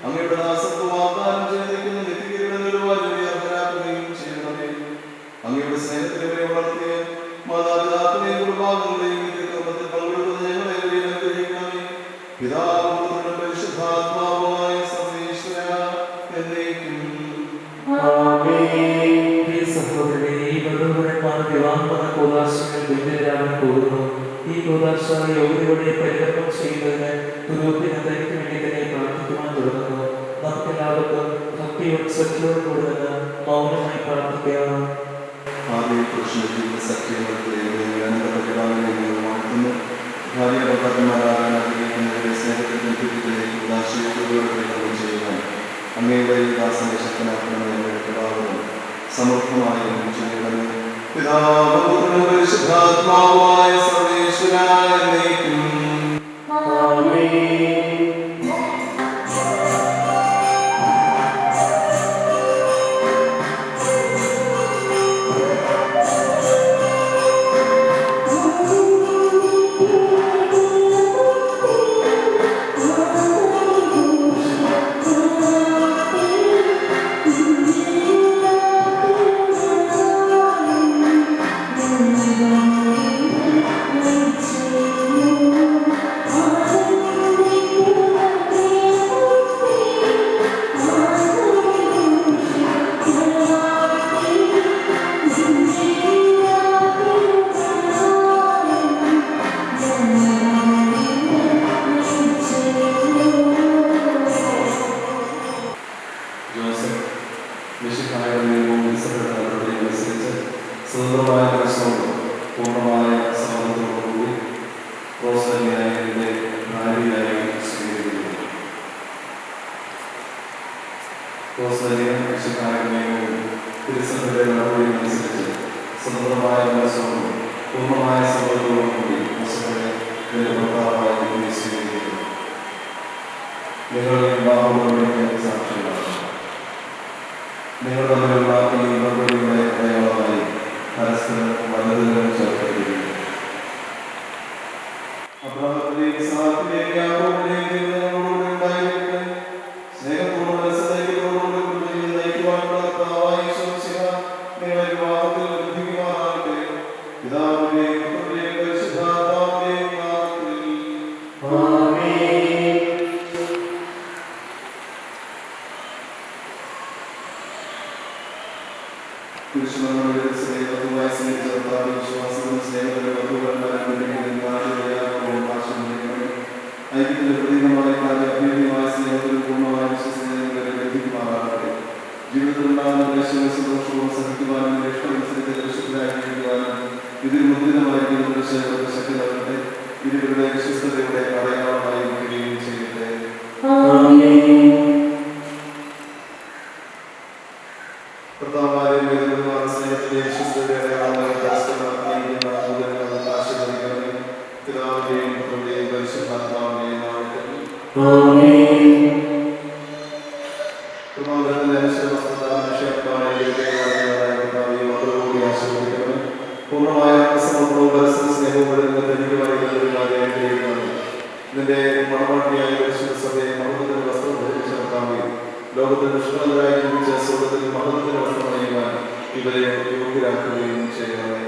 അങ്ങയുടെ ദാസത്വ വാഗ്ദാനം ചെയ്തിരിക്കുന്ന നിത്യകിരീടങ്ങൾ അർഹരാക്കുകയും ചെയ്യണമേ. അങ്ങയുടെ സ്നേഹത്തിനെ വളർത്തിയ മാതാപിതാക്കളെയും കുടുംബാംഗങ്ങളെയും നിത്യകർമ്മത്തിൽ പങ്കെടുക്കുന്ന ഞങ്ങളെ അനുഗ്രഹിക്കണമേ. പിതാവും പുത്രനും പരിശുദ്ധാത്മാവുമായ സർവ്വേശ്വരാ എന്നേക്കും. ഈ കൂദാശ യോഗ്യതയോടെ പരികർമ്മം ചെയ്യുന്നതിന് തുരുപ്പിന് തനിക്ക് വേണ്ടി തന്നെ പ്രാർത്ഥിക്കുവാൻ തുടങ്ങുന്നു. നമുക്കെല്ലാവർക്കും ഭക്തിയോട് ശ്രദ്ധയോട് കൂടുന്നത് മൗനമായി പ്രാർത്ഥിക്കാം. അങ്ങയുടെ ദാസനെ ശക്തനാക്കണമെന്ന് സമർത്ഥമായി ചെയ്യണമേ. പിതാവും പുത്രനും പരിശുദ്ധാത്മാവുമായ സർവ്വേശ്വരാ എന്നേക്കും. അനുസരിച്ച് സ്വതന്ത്രമായ മനസ്സോടും പൂർണ്ണമായ സമ്മതത്തോടുകൂടി റോസലിനെ ഭാര്യയായി സ്വീകരിക്കുന്നു. റോസലിനെ വിശുദ്ധാത്മാവും തിരുസഭയുടെ നടപടിയും അനുസരിച്ച് സ്വതന്ത്രമായ മനസ്സോടും പൂർണ്ണമായ സമ്മതത്തോടും കൂടി റോസലിനെ ഭർത്താവായി സ്വീകരിക്കുന്നു. നിങ്ങളുടെ വിവാഹങ്ങളുടെ സാക്ഷികളാണ്. നിങ്ങൾ തമ്മിലുള്ള ഈ നടപടിയുടെ അടയാളമായി പരസ്പരം വലതുകളും ചേർത്തിരിക്കുന്നു. അബ്രഹാമിന്റെയും ഇസ്ഹാക്കിന്റെയും യാക്കോബിന്റെയും ദൈവം ഞങ്ങളോടുകൂടെ ഉണ്ടായിരിക്കട്ടെ. സ്നേഹത്തോടും മനസ്സൈക്യത്തോടും കൂടി നയിക്കുവാനുള്ള കർത്താവായ യേശു മിശിഹാ നിങ്ങളെ വിവാഹത്തിൽ ബന്ധിക്കുമാറാകട്ടെ. പിതാവിന്റെയും പുത്രന്റെയും പരിശുദ്ധാത്മാവിന്റെയും നാമത്തിൽ ആമേൻ. പുരുഷന്മാരുടെ സ്നേഹത്തുമായി സ്നേഹിച്ചവർ വിശ്വാസവും സ്നേഹത്തിന്റെ ഐക്യത്തിന്റെ പ്രതീകമായ അഭ്യൂഹ്യമായ സ്നേഹത്തിന് പൂർണ്ണമായ വിശ്വസനീയങ്ങളെ ലഭിക്കുമാറാകട്ടെ. ജീവിതത്തിലുണ്ടാകുന്ന ക്ലേശവും സന്തോഷവും സഹിക്കുവാനും ഇഷ്ടമനുസരിച്ച് ദൃശ്യത്തിലായിരിക്കുവാനും ഇതിൽ മുദ്രിതമായിരിക്കുന്ന ശക്തി നൽകട്ടെ. ഇരുവരുടെ വിശ്വസ്തതയുടെ അടയാളമായിരിക്കുകയും ചെയ്യട്ടെ. സ്നേഹത്തിന്റെ വിശ്വസ്തയുടെ അടയാളമായി ആശീർവദിക്കണമേ. പിതാവിന്റെയും പുത്രന്റെയും പരിശുദ്ധാത്മാവിന്റെയും നാമത്തിൽ പൂർണ്ണമായ സമർപ്പണവും പരസ്പര സ്നേഹവും ഇതിന്റെ മണവാട്ടിയായ പരിശുദ്ധ സഭയെ മഹത്വത്തിന്റെ വസ്ത്രം ധരിച്ച കർത്താവേ, ലോകത്തിൽ നിഷ്കളങ്കരായി ജീവിച്ച സ്വർഗ്ഗത്തിൽ മഹത്വത്തിന്റെ വസ്ത്രം അണിയുവാൻ ഇവരെ യോഗ്യരാക്കുകയും ചെയ്യണമേ.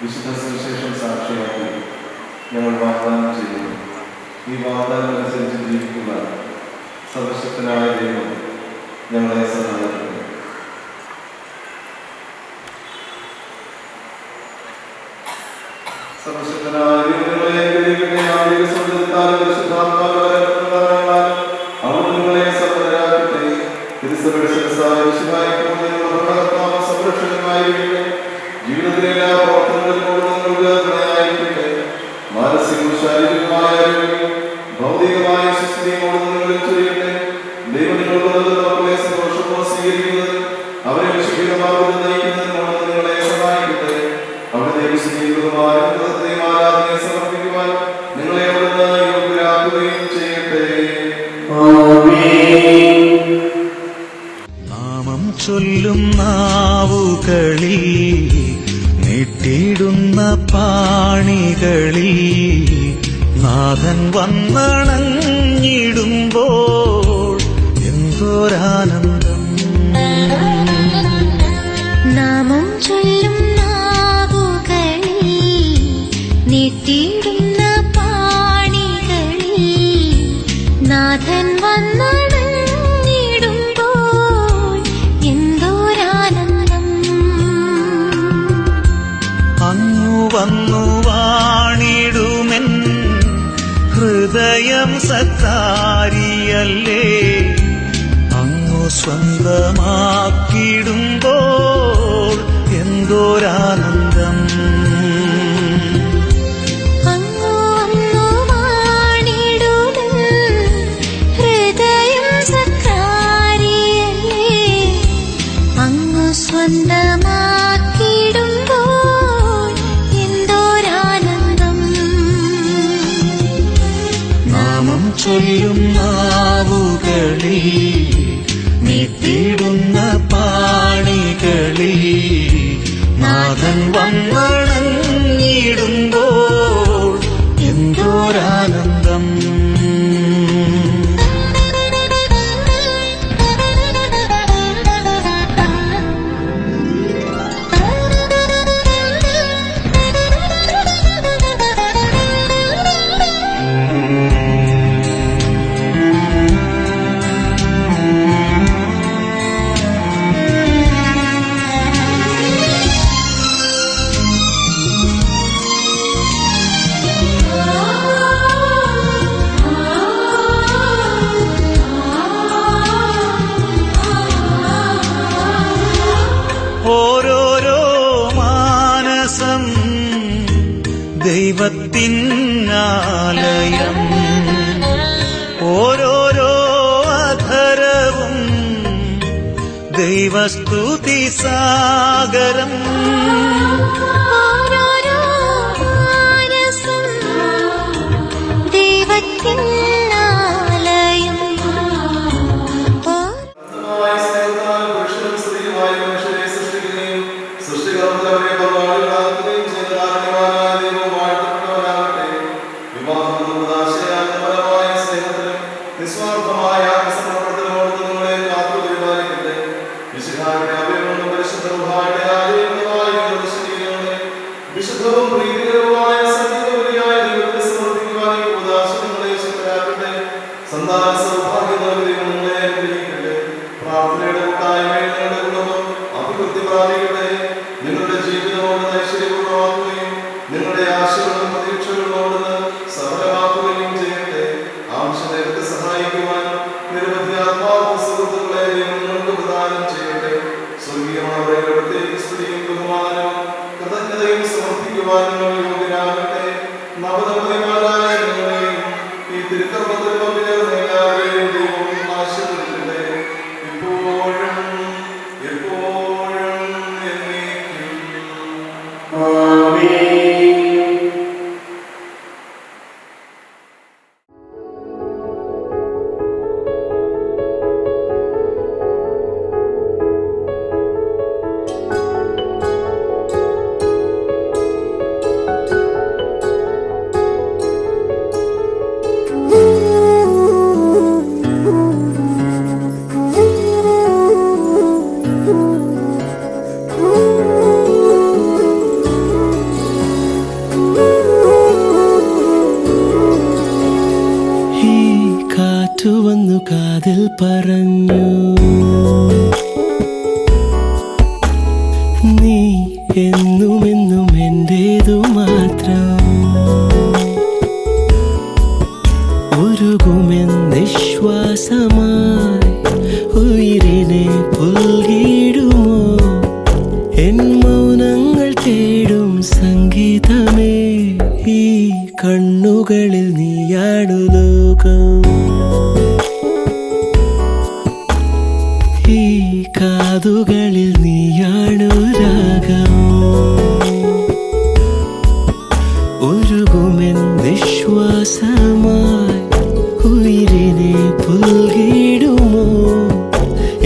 വിശുദ്ധ സുവിശേഷം സാക്ഷിയാക്കി ഞങ്ങൾ വാഗ്ദാനം ചെയ്യുന്നു. ഈ വാഗ്ദാനം അനുസരിച്ച് ജീവിക്കുവാൻ സർവശക്തനായ ദൈവം ഞങ്ങളെ സഹായിക്കുന്നു. സർവശക്തനായ ദൈവങ്ങളെ അനുഗ്രഹിക്കട്ടെ. ആന്തരിക സൗന്ദര്യത്താലും പരിശുദ്ധാത്മാവിനാൽ അവിടുന്ന് നിങ്ങളെ സമ്പന്നരാക്കട്ടെ. തിരുസഭയുടെ ശിരസ്സായ വിശുദ്ധായിക്കൊണ്ട് നിങ്ങളുടെ ഭരണകർത്താവ് സംരക്ഷകനായിരിക്കട്ടെ. ജീവിതത്തിലെ എല്ലാ പ്രവർത്തനങ്ങളിലും നിങ്ങൾക്ക് തുണയായിരിക്കട്ടെ. മാനസികവും ശാരീരികമായ ആരോഗ്യവും ഭൗതികമായ സുസ്ഥിതിയും നിങ്ങളിൽ ചൊരിയട്ടെ. ദൈവം നിങ്ങൾക്ക് നൽകുന്ന മക്കളെ സന്തോഷപൂർവ്വം സ്വീകരിക്കുന്നത് അവരെ വിശുദ്ധമാർഗത്തിൽ നയിക്കുന്നതിനോട് നിങ്ങളെ സഹായിക്കട്ടെ. അവിടെ ദൈവസ്നേഹിതമായ മതത്തെയും ആരാധനയെ സമർപ്പിക്കുവാൻ നിങ്ങളെ അവിടുന്ന് യോഗ്യരാക്കുകയും ചെയ്യട്ടെ. നാമം ചൊല്ലും നാവുകളിൽ നീട്ടിയിടുന്ന പാണികളിൽ നാഥൻ വന്നണഞ്ഞിടുമ്പോൾ എന്തൊരാനന്ദം. നാമം ചൊല്ലും നാവുകളിൽ നീട്ടിയിടുന്ന പാണികളിൽ നാഥൻ വന്നണഞ്ഞിടുമ്പോൾ എന്തോരാനന്ദം. അങ്ങു വന്നു വാണിടുമെൻ ഹൃദയം സത്താരിയല്ലേ. അങ്ങു സ്വന്തമാക്കിടുമ്പോൾ എന്തോരാനന്ദം. അങ്ങു വന്നു വാണിടുമെൻ ഹൃദയം സത്താരിയല്ലേ. അങ്ങു സ്വന്തമാക്കിടുമ്പോൾ എന്തോരാനന്ദം. നാമം ചൊല്ലും നാവുകളിൽ നീട്ടിയിടുന്ന പാണികളിൽ നാഥൻ വന്നണഞ്ഞിടുമ്പോൾ എന്തോരാനന്ദം. ഓരോരോ മാനസം ദൈവത്തിനാലയം, ഓരോരോ അധരവും ദൈവസ്തുതി സാഗരം. ഓരോരോ മാനസം ദൈവത്തിനാലയം. സ്നേഹത്താൽ പുരുഷനും സ്ത്രീയുമായ മനുഷ്യരെ സൃഷ്ടിക്കുകയും സൃഷ്ടികർത്താവ് അവരെ പങ്കാളികളാക്കുകയും ചെയ്ത കാരണവാനായ ദൈവം വാഴ്ത്തപ്പെട്ടവനാകട്ടെ. വിവാഹം ഉദാശയായ ഫലമായ സ്നേഹത്തിലും നിസ്വാർത്ഥമായ ആത്മസമർപ്പണത്തിനോട് നിങ്ങളെ കാത്തുപരിപാലിക്കട്ടെ. വിശുദ്ധാരുടെ അഭയമെന്നും പരിശുദ്ധ റുഹായുടെ ആലയങ്ങളായ ശരീരങ്ങളെ വിശുദ്ധവും പ്രീതികരവുമായ സജീവബലിയായ ദൈവത്തെ സമർപ്പിക്കുവാൻ ഉദാശങ്ങളെ ശക്തരാക്കട്ടെ. സന്താന സൗഭാഗ്യം നൽകി നിങ്ങളെ അനുഗ്രഹിക്കട്ടെ. പ്രാർത്ഥനയുടെ കൂട്ടായ്മയിൽ നിങ്ങളുടെ കുടുംബം അഭിവൃദ്ധി പ്രാപിക്കട്ടെ. നിങ്ങളുടെ ജീവിതമോട് ഐശ്വര്യപൂർണ്ണമാക്കുകയും നിങ്ങളുടെ ആശകളും പ്രതീക്ഷകളോട് സഫലമാക്കുകയും ചെയ്യട്ടെ. ആവശ്യനേരത്തെ സഹായിക്കുവാൻ നിരവധി ആത്മാർത്ഥ സുഹൃത്തുക്കളെ നിങ്ങൾക്ക് പ്രദാനം ചെയ്യട്ടെ. സ്വർഗീയമായ പ്രത്യേക സ്തുതിയും ബഹുമാനവും കൃതജ്ഞതയും സമർപ്പിക്കുവാൻ നിങ്ങൾ യോഗ്യരാകട്ടെ. നവദമ്പതിമാരായ നിങ്ങളെയും ഈ തിരുക്കർമ്മത്തിൽ പങ്കുചേർന്ന എല്ലാവരെയും ദൈവം ആശീർവദിക്കട്ടെ. ഇപ്പോഴും എപ്പോഴും എന്നേക്കും. കാതിൽ പറഞ്ഞു, നീ എന്നുമെന്നും എന്റേതു മാത്രം. ഉരുകുമെന്നിശ്വാസമായി ഉയിരിനെ പുൽകിടുമോ? എൻ മൗനങ്ങൾ തേടും സംഗീതമേ, ഈ കണ്ണുകളിൽ നീയാണു ലോകം. ഈ കാതുകളിൽ നീയാണു രാഗം. ഉരുകുമെന്നിശ്വാസമായി ഉയിരിനെ പുൽകിടുമോ?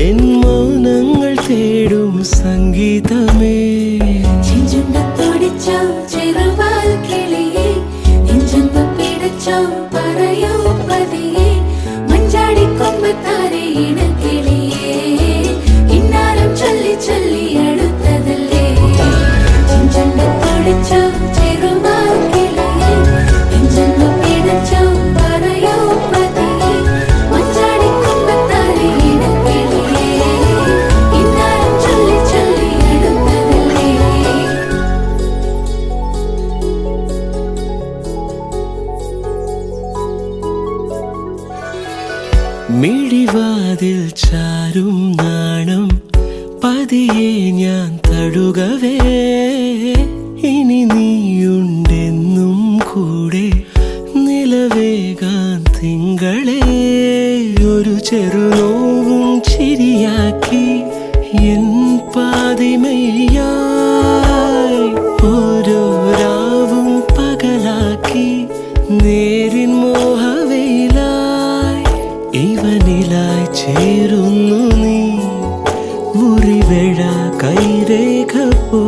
എൻ മൗനങ്ങൾ തേടും സംഗീതമേ. ചെഞ്ചുണ്ടത്തോടിച്ചോ ചെറുവാൽ കിളിയേ, നെഞ്ചൊന്നു പിടച്ചോ പറയൂ പതിയെ, മഞ്ചാടിക്കൊമ്പത്താരെ ഇണക്കിളിയേ, ഇന്നാരം ചൊല്ലി ചൊല്ലി അടുത്തതല്ലേ. ചെഞ്ചുണ്ടത്തോടിച്ചോ ചെറുവാൽ കിളിയേ, നെഞ്ചൊന്നു പിടച്ചോ പറയൂ പതിയെ, മഞ്ചാടിക്കൊമ്പത്താരെ ഇണക്കിളിയേ, ഇന്നാരം ചൊല്ലി ചൊല്ലി അടുത്തതല്ലേ. മിഴിവാതിൽ ചാരും നാണം പതിയെ ഞാൻ തടുകവേ, ഇനി നീയുണ്ടെന്നും കൂടെ നിലവേകാൻ തിങ്കളെ. ഒരു ചെറുനോവും ചിരിയാക്കി എൻ പാതിമയായി, ഓരോ രാവും പകലാക്കി നേരിൻ മോഹവയിലായി. ഇവനിലായി ചേരുന്നു നീ, മുറിവേഴ കൈരേഖ പോ.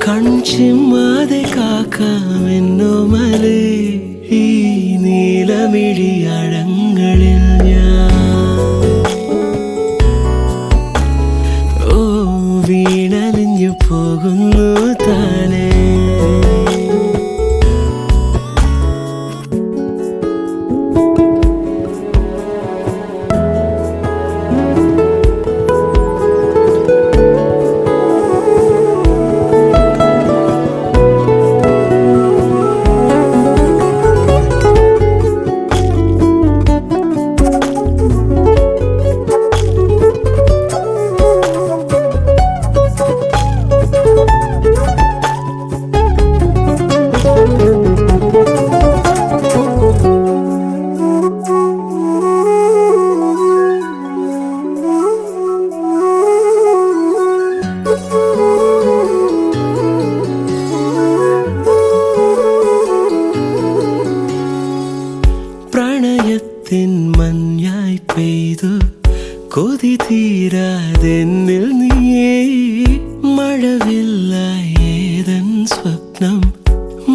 കൺചിമ്മാതെ കാക്കാമെന്നോമലേ, ഈ നീലമിഴിയഴങ്ങളിൽ ഞാൻ. ഓ വീണലിഞ്ഞു പോകുന്നു താനേ. പ്രണയത്തിൻ മഞ്ഞായി പെയ്തു കൊതി തീരാതെന്നിൽ നീയേ. മഴവില്ലായി ഏതൻ സ്വപ്നം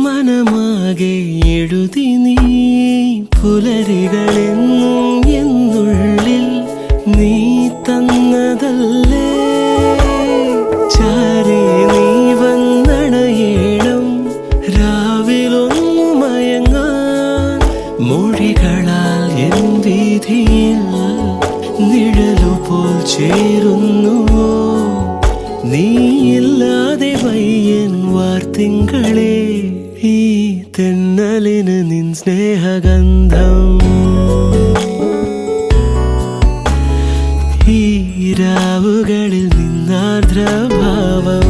മനമാകെ എഴുതി നീ. പുലരികളെന്നും എന്നുള്ളിൽ നീ തന്നതല്ലേ. ചാരേ നീ വന്നണയേണം രാവിലൊന്നു മയങ്ങാൻ. മൊഴികളാൽ എൻ വീതിയിൽ നിഴലുപോൽ ചേരുന്നുവോ? നീയില്ലാതെ വയ്യൻ വാർത്തിങ്കളെ, ഈ തെന്നലിന് നിൻ സ്നേഹഗന്ധം. ഈ രാവുകളിൽ നിന്നാർദ്രഭാവം.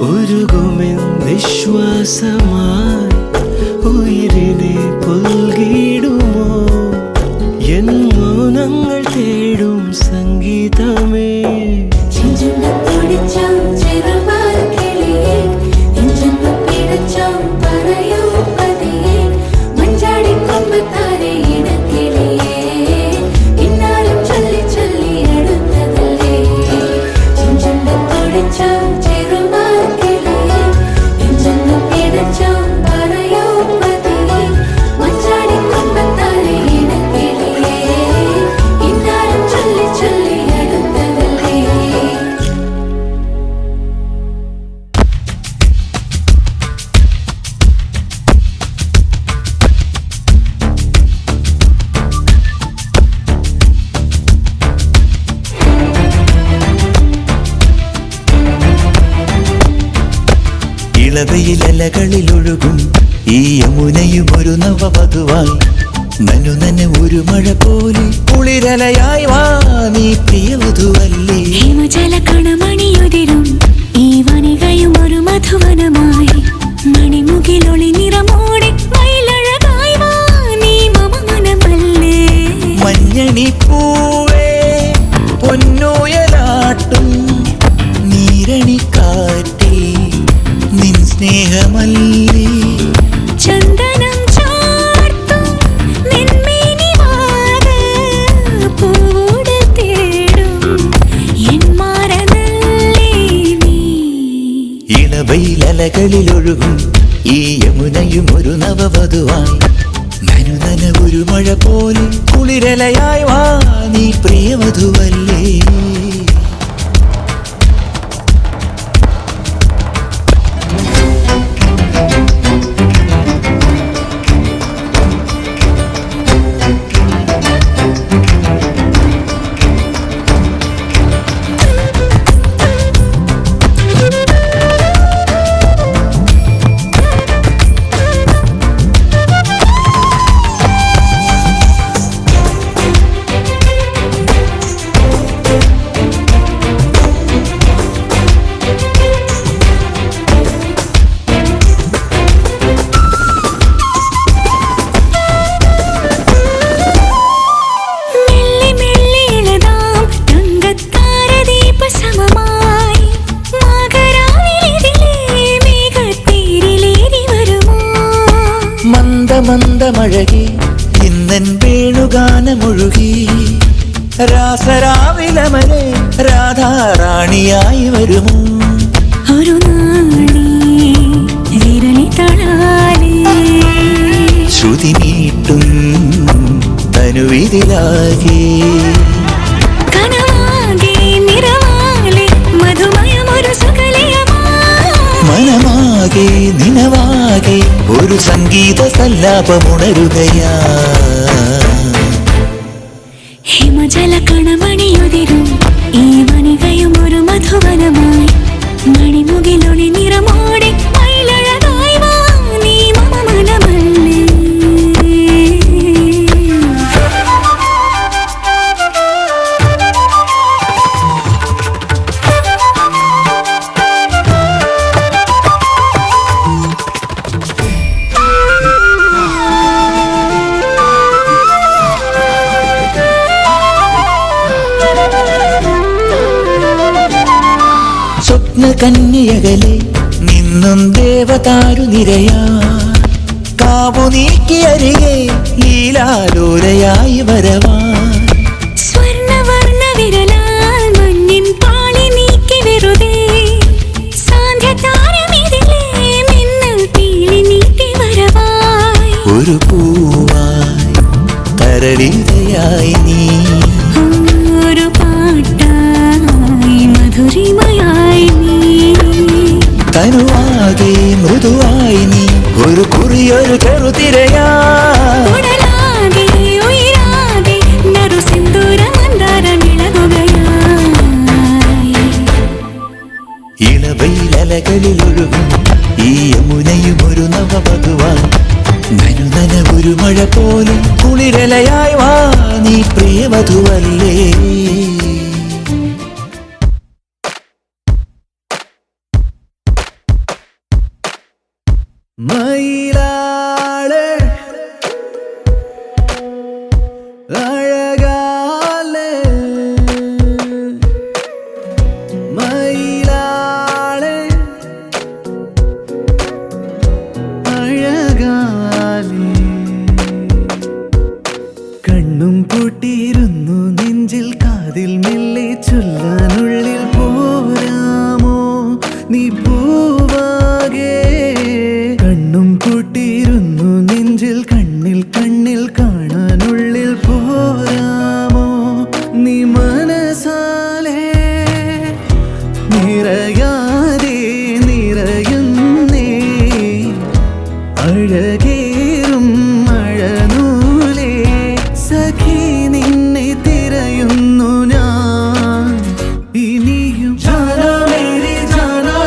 ഉരുകുമെന്നിശ്വാസമായി ഉയിരിനെ പുൽകിടുമോ? എൻ മൗനങ്ങൾ തേടും സംഗീതമേ. ചെഞ്ചുണ്ടത്തോടിച്ചോ ചെറുവാൽ കിളിയേ, നെഞ്ചൊന്നു പിടച്ചോ പറയൂ പതിയെ, മഞ്ചാടിക്കൊമ്പത്താരെ ഇണക്കിളിയേ, ഇന്നാരം ചൊല്ലി ചൊല്ലി അടുത്തതല്ലേ. ചെഞ്ചുണ്ടത്തോടിച്ചോ ചെറുവാൽ കിളിയേ, നെഞ്ചൊന്നു പിടച്ചോ പറയൂ പതിയെ, മഞ്ചാടിക്കൊമ്പത്താരെ ഇണക്കിളിയേ, ഇന്നാരം ചൊല്ലി ചൊല്ലി അടുത്തതല്ലേ. ഇളവയിലലകളിലൊഴുകും ഈ യമുനയും ഒരു നവവധുവായി നനുനന ഒരു മഴ പോലെ കുളിരലയായി വാ നീ പ്രിയവധുവല്ലേ. ഹിമജല കണമണിയുതിരും ഈ വനികയും ഒരു മധുവനമായി മണിമുകിലൊളി നിറമോടെ മയിലഴകായി വാ നീ മമ മനമല്ലേ. മഞ്ഞണി പൂവേ പൊന്നോയലാട്ടും നീരണിക്കാറ്റേ നിൻ സ്നേഹമല്ലേ. ചന്ദനം ചാർത്തും നിൻമേനി വാക പൂവോട് തേടും എൻ മാറനല്ലേ നീ. ഇളവയിലലകളിലൊഴുകും ഈ യമുനയും ഒരു നവവധുവായി നനുനന ഒരു മഴ പോലെ കുളിരലയായി വാ നീ പ്രിയവധുവല്ലേ. മന്ദമഴകി ഇന്നൻ വേണുഗാനമൊഴുകി രാസരാവിലമനെ രാധാറാണിയായി വരുമോ. ഒരു നാളി വിരലി തളാലേ ശ്രുതി നീട്ടും തനുവിതിലാകെ കനവാകെ നിറവാലെ മധുമയമൊരു മനമാകെ നിനവാകെ ഒരു സംഗീത സല്ലാപമുണരുകയാ. ഹിമജല കണമണിയുതിരും ഈ വനികയും ഒരു മധുവനമായി മണിമുകിലൊളി നിറമോടെ മയിലഴകായി വാ നീ മമ മനമല്ലേ. കന്യകലെ നിന്നും ദേവതാരു നിരയാ കാവു നീക്കിയരികെ ലീലാലോലയായി വരവാ. സ്വർണവർണ്ണ വിരലാൽ മഞ്ഞിൻ പാളി നീക്കി വെറുതെ സാന്ധ്യതാരമിതിലേ മിന്നൽ പീലി നീട്ടി വരവായി. ഒരു പൂവായി തരളിതയായി നീ ഒരു പാട്ടായി മധുരിമയായി നീ തനുവാകെ മൃദുവായി നീ ഒരു കുറിയൊരു ചെറുതിരയാ. ഉടലാകെ ഉയരാകെ നറു സിന്ദൂര മന്ദാരമിളകുകയായി. ഇളവയിലലകളിലൊഴുകും ഈ യമുനയും ഒരു നവവധുവായി നനുനന ഒരു മഴ പോലെ കുളിരലയായി വാ നീ പ്രിയവധുവല്ലേ. മയിലാളെ അഴകാലെ മയിലാളെ അഴകാലെ കണ്ണും പൂട്ടിയിരുന്നു നെഞ്ചിൽ കാതിൽ മെല്ലെ ചൊല്ലാനുള്ളിൽ പോരാമോ നീ പൂവാകെ. കണ്ണും പൂട്ടിയിരുന്നു നെഞ്ചിൽ കണ്ണിൽ കണ്ണിൽ കാണാനുള്ളിൽ പോരാമോ നീ മനസാലേ. നിറയാതെ നിറയുന്നേ അഴകേറും മഴനൂലേ സഖി നിന്നെ തിരയുന്നു ഞാൻ ഇനിയും. ജാനാ മേരി ജാനാ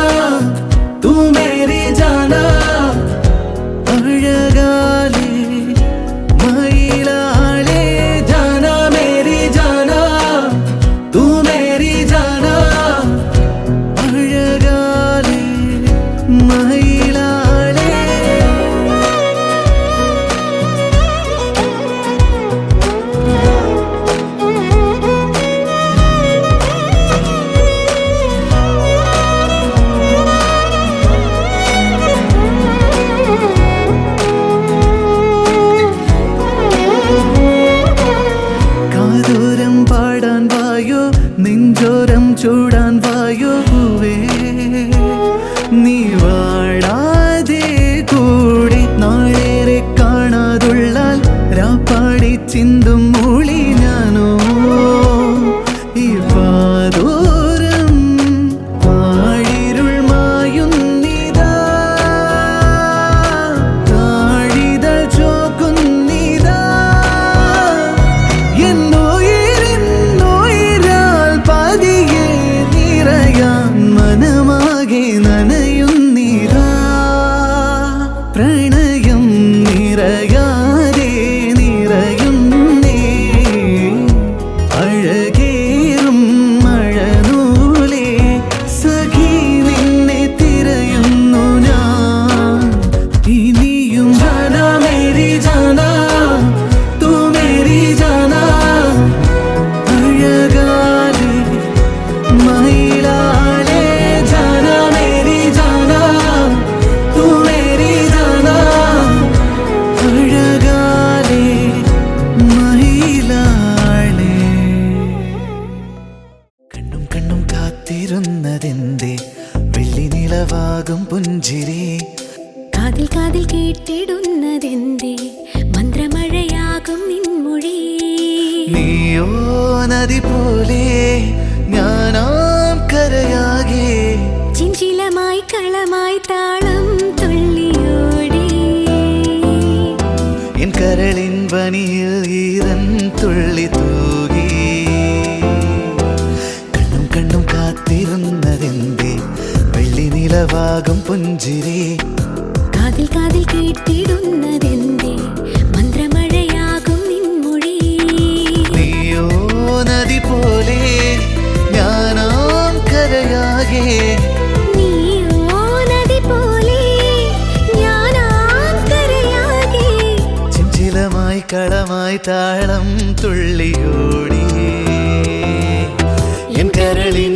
പാടി ചിന്തും മൂളി ഞാനോ ഈ പാതോരം പാഴിരുൾ മായുന്നിതാ താഴിതൾ ചോക്കുന്നിതാ എന്നോയിരാൽ പതിയെ നിറയാൻ മനമാകെ നനയുന്നിതാ പ്രണയം നിറയാതെ നിറയുന്നേ അഴകേറും മഴനൂലേ സഖി നിന്നെ തിരയുന്നു ഞാൻ ഇനിയും ജാനാ മേരി ജാനാ തൂ മേരി ജാനാ അഴകാലേ മയിലാലേ ജാനാ മേരി ജാനാ തൂ മേരി ജാനാ അഴകാലേ മയിലാളേ കണ്ണും കണ്ണും കാത്തിരുന്നതെന്തേ വെള്ളി നിലവാകും പുഞ്ചിരി കാതിൽ കാതിൽ കേട്ടിടുന്നതെന്തേ മന്ത്രമഴയാകും നിൻമൊഴി നീയോ നദി പോലെ ഞാനാം കരയാകെ ചിഞ്ചിലമായി കളമായി താളം തുള്ളിയോടി എൻ കരളിൻ പനിയിൽ ഈരൻ തുള്ളി തൂകി കണ്ണും കണ്ണും കാത്തിരുന്നതെന്തേ വെള്ളി നിലവാകും പുഞ്ചിരി കാതിൽ കാതിൽ കേട്ടിടുന്നതെന്തേ മന്ത്രമഴയാകും നിൻമൊഴി നീയോ നദി പോലെ ഞാനാം കരയാകെ നീയോ നദി പോലെ ഞാനാം കരയാകെ ചിഞ്ചിലമായി കളമായി താളം തുള്ളിയോടി എൻ കരളിൻ